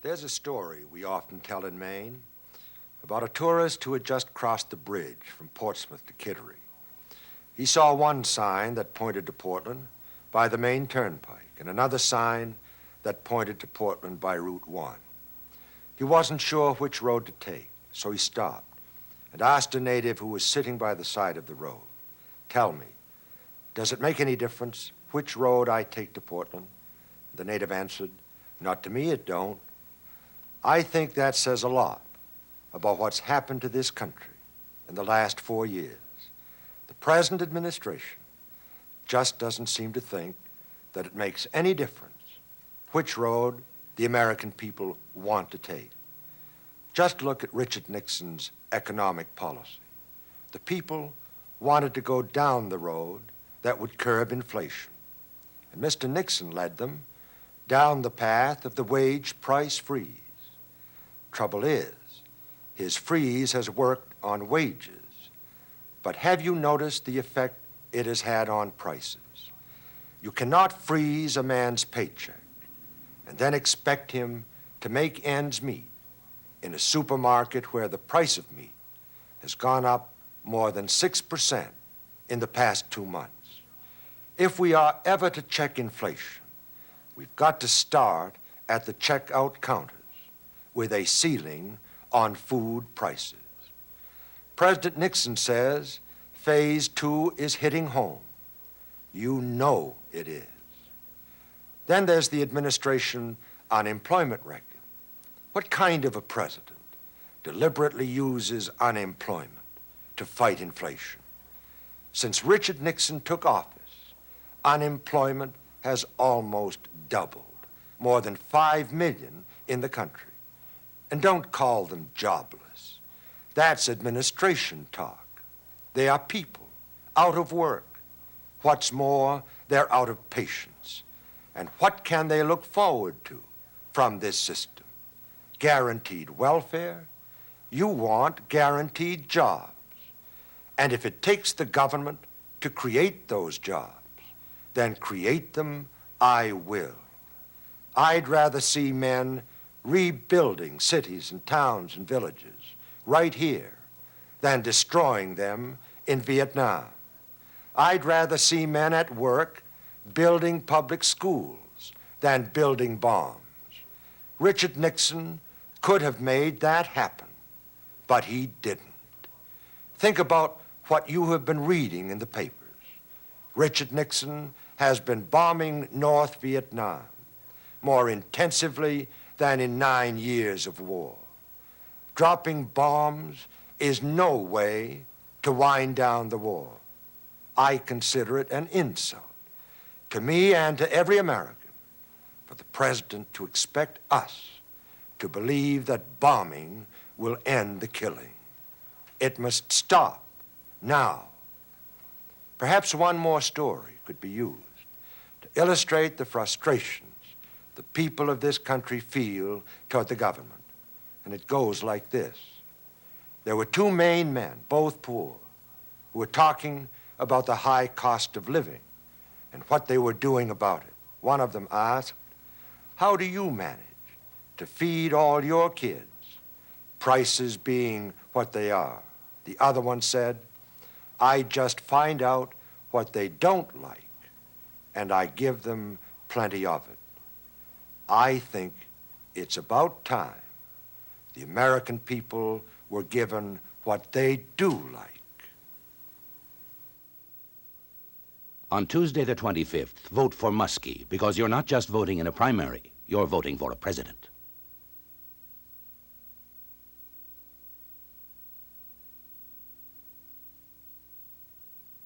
There's a story we often tell in Maine about a tourist who had just crossed the bridge from Portsmouth to Kittery. He saw one sign that pointed to Portland by the Maine Turnpike and another sign that pointed to Portland by Route 1. He wasn't sure which road to take, so he stopped and asked a native who was sitting by the side of the road, "Tell me, does it make any difference which road I take to Portland?" The native answered, "Not to me, it don't." I think that says a lot about what's happened to this country in the last 4 years. The present administration just doesn't seem to think that it makes any difference which road the American people want to take. Just look at Richard Nixon's economic policy. The people wanted to go down the road that would curb inflation, and Mr. Nixon led them down the path of the wage price freeze. Trouble is, his freeze has worked on wages, but have you noticed the effect it has had on prices? You cannot freeze a man's paycheck and then expect him to make ends meet in a supermarket where the price of meat has gone up more than 6% in the past 2 months. If we are ever to check inflation, we've got to start at the checkout counters with a ceiling on food prices. President Nixon says phase 2 is hitting home. You know it is. Then there's the administration unemployment record. What kind of a president deliberately uses unemployment to fight inflation? Since Richard Nixon took office, unemployment has almost doubled, more than 5 million in the country. And don't call them jobless. That's administration talk. They are people out of work. What's more, they're out of patience. And what can they look forward to from this system? Guaranteed welfare? You want guaranteed jobs. And if it takes the government to create those jobs, then create them I will. I'd rather see men rebuilding cities and towns and villages right here than destroying them in Vietnam. I'd rather see men at work building public schools than building bombs. Richard Nixon could have made that happen, but he didn't. Think about what you have been reading in the papers. Richard Nixon has been bombing North Vietnam more intensively than in 9 years of war. Dropping bombs is no way to wind down the war. I consider it an insult to me and to every American for the president to expect us to believe that bombing will end the killing. It must stop now. Perhaps one more story could be used to illustrate the frustrations the people of this country feel toward the government. And it goes like this. There were 2 Maine men, both poor, who were talking about the high cost of living and what they were doing about it. One of them asked, "How do you manage to feed all your kids, prices being what they are?" The other one said, "I just find out what they don't like, and I give them plenty of it." I think it's about time the American people were given what they do like. On Tuesday the 25th, vote for Muskie, because you're not just voting in a primary, you're voting for a president.